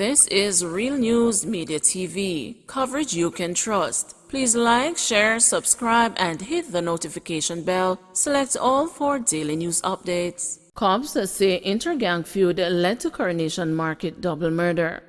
This is Real News Media TV, coverage you can trust. Please like, share, subscribe, and hit the notification bell. Select all for daily news updates. Cops say inter-gang feud led to Coronation Market double murder.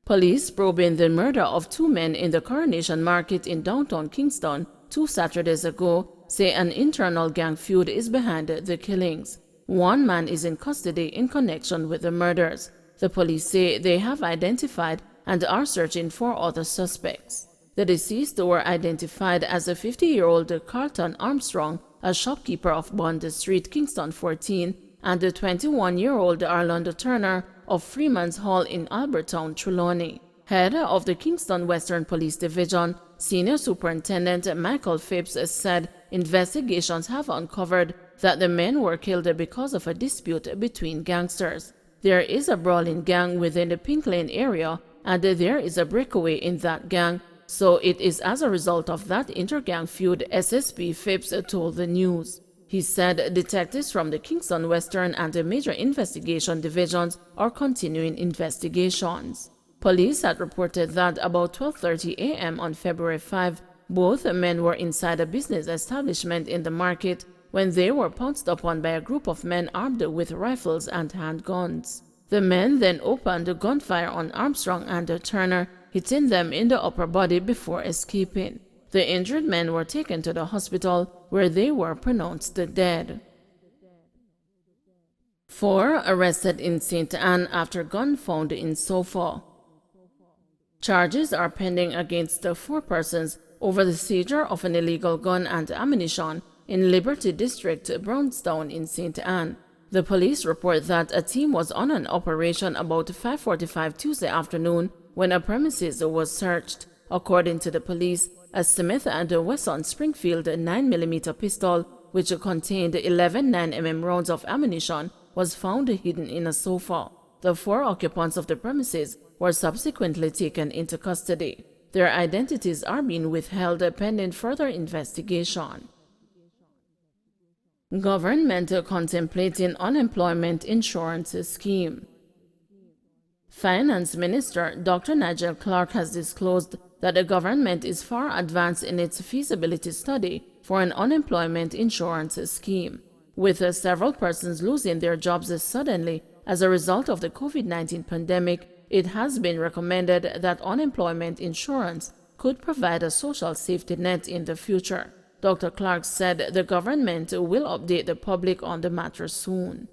Police probing the murder of two men in the Coronation Market in downtown Kingston 2 Saturdays ago say an internal gang feud is behind the killings. One man is in custody in connection with the murders. The police say they have identified and are searching for other suspects. The deceased were identified as a 50-year-old Carlton Armstrong, a shopkeeper of Bond Street, Kingston 14, and the 21-year-old Arlando Turner of Freeman's Hall in Albertown, Trelawney. Head of the Kingston Western Police Division, Senior Superintendent Michael Phipps said investigations have uncovered that the men were killed because of a dispute between gangsters. There is a brawling gang within the Pink Lane area, and there is a breakaway in that gang, so it is as a result of that inter-gang feud, SSP Phipps told the news. He said detectives from the Kingston Western and the Major Investigation Divisions are continuing investigations. Police had reported that about 12:30 a.m. on February 5, both men were inside a business establishment in the market when they were pounced upon by a group of men armed with rifles and handguns. The men then opened gunfire on Armstrong and Turner, hitting them in the upper body before escaping. The injured men were taken to the hospital, where they were pronounced dead. 4 arrested in St. Anne after gun found in sofa. Charges are pending against the 4 persons over the seizure of an illegal gun and ammunition in Liberty District, Brownstown in St. Anne. The police report that a team was on an operation about 5:45 Tuesday afternoon when a premises was searched. According to the police, a Smith & Wesson Springfield 9mm pistol, which contained 11 9mm rounds of ammunition, was found hidden in a sofa. The 4 occupants of the premises were subsequently taken into custody. Their identities are being withheld pending further investigation. Government contemplating unemployment insurance scheme. Finance Minister Dr. Nigel Clark has disclosed that the government is far advanced in its feasibility study for an unemployment insurance scheme. With several persons losing their jobs suddenly as a result of the COVID-19 pandemic, it has been recommended that unemployment insurance could provide a social safety net in the future. Dr. Clark said the government will update the public on the matter soon.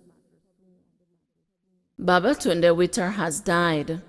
Babatunde Witter has died.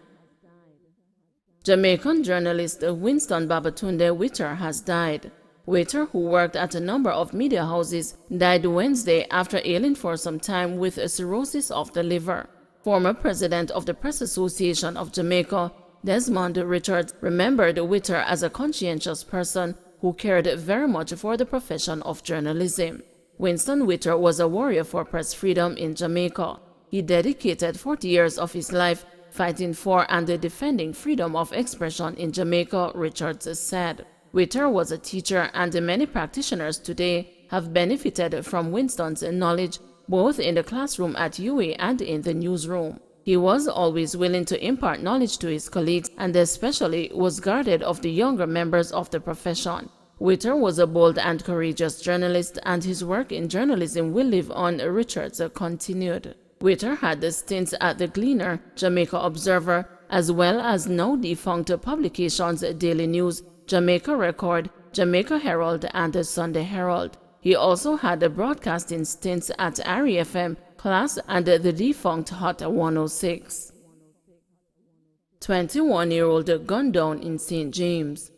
Jamaican journalist Winston Babatunde Witter has died. Witter, who worked at a number of media houses, died Wednesday after ailing for some time with cirrhosis of the liver. Former president of the Press Association of Jamaica, Desmond Richards, remembered Witter as a conscientious person who cared very much for the profession of journalism. Winston Witter was a warrior for press freedom in Jamaica. He dedicated 40 years of his life fighting for and defending freedom of expression in Jamaica, Richards said. Witter was a teacher, and many practitioners today have benefited from Winston's knowledge both in the classroom at UA and in the newsroom. He was always willing to impart knowledge to his colleagues and especially was guarded of the younger members of the profession. Witter was a bold and courageous journalist, and his work in journalism will live on, Richards continued. Witter had stints at the Gleaner, Jamaica Observer, as well as now defunct publications Daily News, Jamaica Record, Jamaica Herald, and the Sunday Herald. He also had broadcasting stints at REFM, Class, and the defunct Hot 106. 21-year-old gunned down in St. James.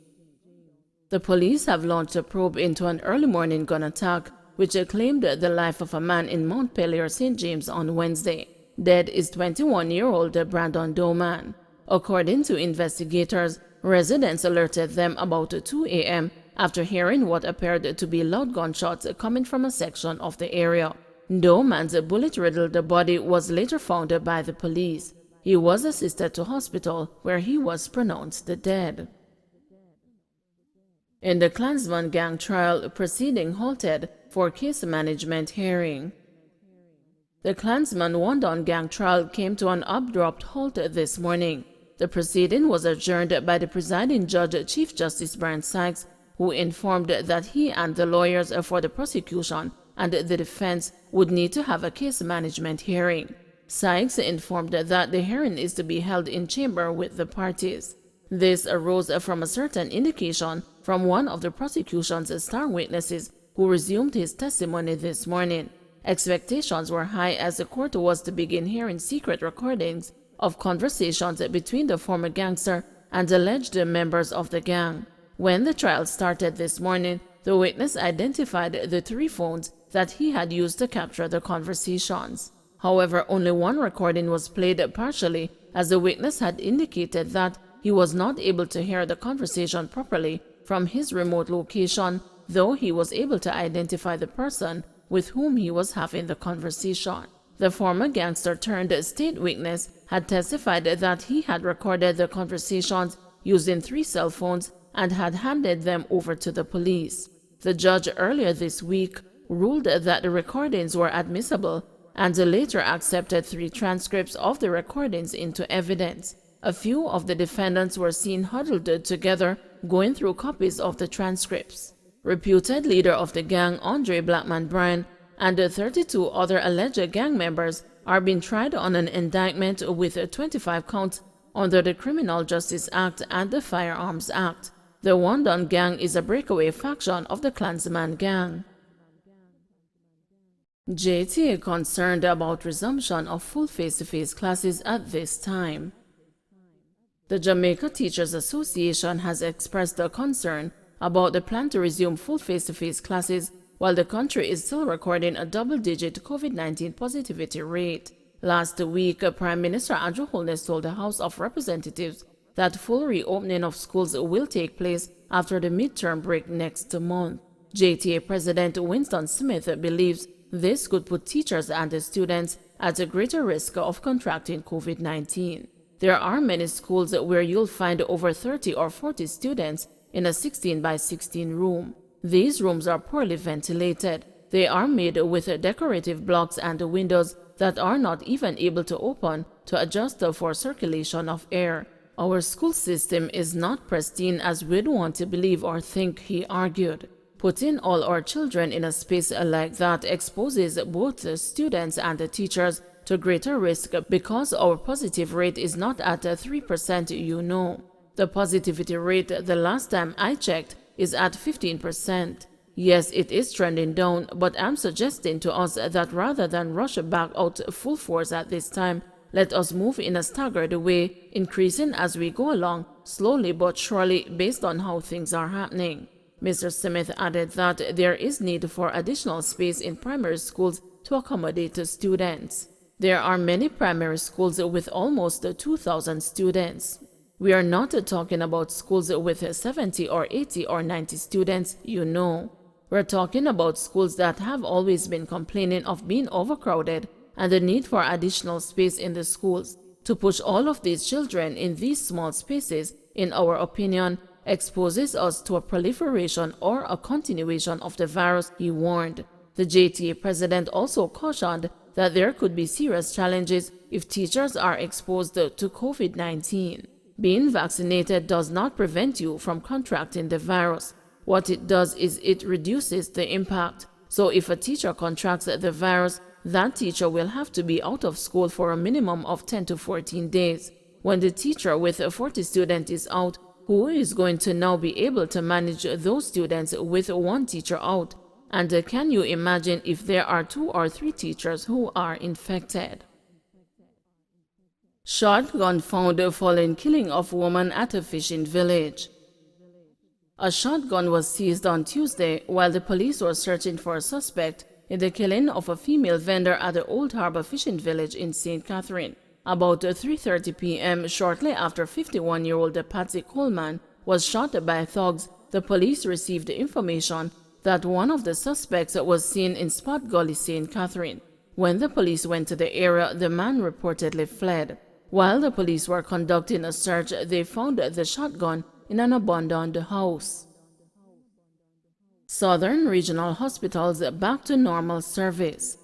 The police have launched a probe into an early morning gun attack which claimed the life of a man in Montpelier, St. James on Wednesday. Dead is 21-year-old Brandon Doman. According to investigators, residents alerted them about 2 a.m. after hearing what appeared to be loud gunshots coming from a section of the area. Doman's bullet-riddled body was later found by the police. He was assisted to hospital, where he was pronounced dead. In the Klansman gang trial, proceeding halted for case management hearing. The Klansman Wandon gang trial came to an abrupt halt this morning. The proceeding was adjourned by the presiding judge, Chief Justice Brian Sykes, who informed that he and the lawyers for the prosecution and the defense would need to have a case management hearing. Sykes informed that the hearing is to be held in chamber with the parties. This arose from a certain indication from one of the prosecution's star witnesses who resumed his testimony this morning. Expectations were high as the court was to begin hearing secret recordings of conversations between the former gangster and alleged members of the gang. When the trial started this morning, the witness identified the 3 phones that he had used to capture the conversations. However, only one recording was played partially, as the witness had indicated that he was not able to hear the conversation properly from his remote location, though he was able to identify the person with whom he was having the conversation. The former gangster turned state witness had testified that he had recorded the conversations using 3 cell phones and had handed them over to the police. The judge earlier this week ruled that the recordings were admissible and later accepted 3 transcripts of the recordings into evidence. A few of the defendants were seen huddled together going through copies of the transcripts. Reputed leader of the gang, Andre Blackman Bryan, and 32 other alleged gang members are being tried on an indictment with 25 counts under the Criminal Justice Act and the Firearms Act. The Wandon gang is a breakaway faction of the Klansman gang. JTA concerned about resumption of full face-to-face classes at this time. The Jamaica Teachers Association has expressed a concern about the plan to resume full face-to-face classes while the country is still recording a double-digit COVID-19 positivity rate. Last week, Prime Minister Andrew Holness told the House of Representatives that full reopening of schools will take place after the midterm break next month. JTA President Winston Smith believes this could put teachers and the students at a greater risk of contracting COVID-19. There are many schools where you'll find over 30 or 40 students in a 16 by 16 room. These rooms are poorly ventilated. They are made with decorative blocks and windows that are not even able to open to adjust for circulation of air. Our school system is not pristine as we'd want to believe or think, he argued. Putting all our children in a space like that exposes both the students and the teachers to greater risk because our positive rate is not at 3%, you know. The positivity rate the last time I checked is at 15%. Yes, it is trending down, but I'm suggesting to us that rather than rush back out full force at this time, let us move in a staggered way, increasing as we go along, slowly but surely based on how things are happening. Mr. Smith added that there is need for additional space in primary schools to accommodate the students. There are many primary schools with almost 2,000 students. We are not talking about schools with 70 or 80 or 90 students, you know. We're talking about schools that have always been complaining of being overcrowded and the need for additional space in the schools. To push all of these children in these small spaces, in our opinion, exposes us to a proliferation or a continuation of the virus, he warned. The JTA president also cautioned that there could be serious challenges if teachers are exposed to COVID-19. Being vaccinated does not prevent you from contracting the virus. What it does is it reduces the impact. So if a teacher contracts the virus, that teacher will have to be out of school for a minimum of 10 to 14 days. When the teacher with 40 students is out, who is going to now be able to manage those students with one teacher out? And can you imagine if there are 2 or 3 teachers who are infected? Shotgun found following killing of woman at a fishing village. A shotgun was seized on Tuesday while the police were searching for a suspect in the killing of a female vendor at the Old Harbor Fishing Village in St. Catherine. About 3:30 p.m., shortly after 51-year-old Patsy Coleman was shot by thugs, the police received information that one of the suspects was seen in Spot Gully, St. Catherine. When the police went to the area, the man reportedly fled. While the police were conducting a search, they found the shotgun in an abandoned house. Southern Regional Hospitals back to normal service.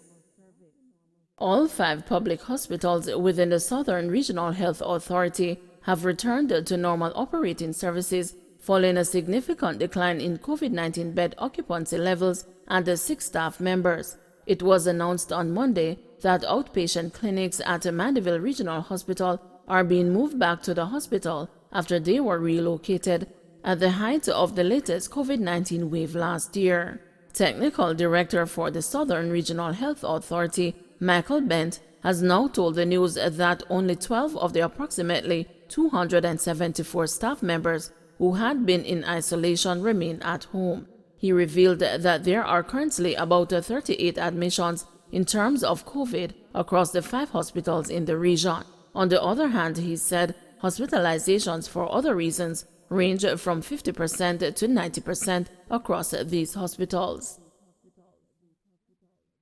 All 5 public hospitals within the Southern Regional Health Authority have returned to normal operating services following a significant decline in COVID-19 bed occupancy levels and the 6 staff members. It was announced on Monday that outpatient clinics at Mandeville Regional Hospital are being moved back to the hospital after they were relocated at the height of the latest COVID-19 wave last year. Technical Director for the Southern Regional Health Authority, Michael Bent, has now told the news that only 12 of the approximately 274 staff members who had been in isolation remain at home. He revealed that there are currently about 38 admissions in terms of COVID across the 5 hospitals in the region. On the other hand, he said hospitalizations for other reasons range from 50% to 90% across these hospitals.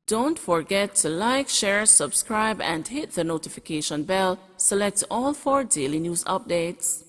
Don't forget to like, share, subscribe, and hit the notification bell. Select all for daily news updates.